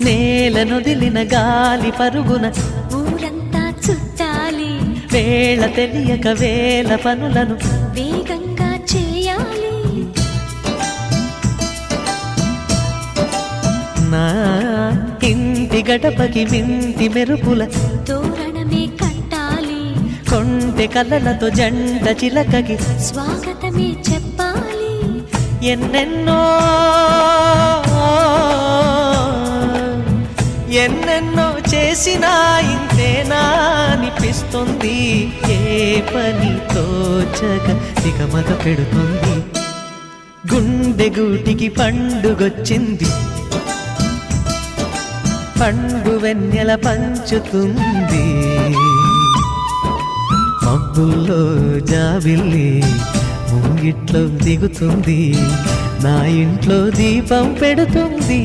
నేలనొదిలిన గాలి పరుగున ఊరంతా చుట్టాలి, వేళ తెలియక వేల పనులను వేగంగా చేయాలి. నా ఇంటి గడపకి మింటి మెరుపుల తోరణమే కట్టాలి, కొంటె కలలతో జంట చిలకకి స్వాగతమే చెప్పాలి. ఎన్నెన్నో ఎన్నెన్నో చేసినా ఇంతేనా అనిపిస్తుంది. ఏ పని తోచక దిగమగ పెడుతుంది. గుండె గూటికి పండుగొచ్చింది, పండు వెన్నెల పంచుతుంది. మబ్బుల్లో జాబిల్లి ముంగిట్లో దిగుతుంది, నా ఇంట్లో దీపం పెడుతుంది.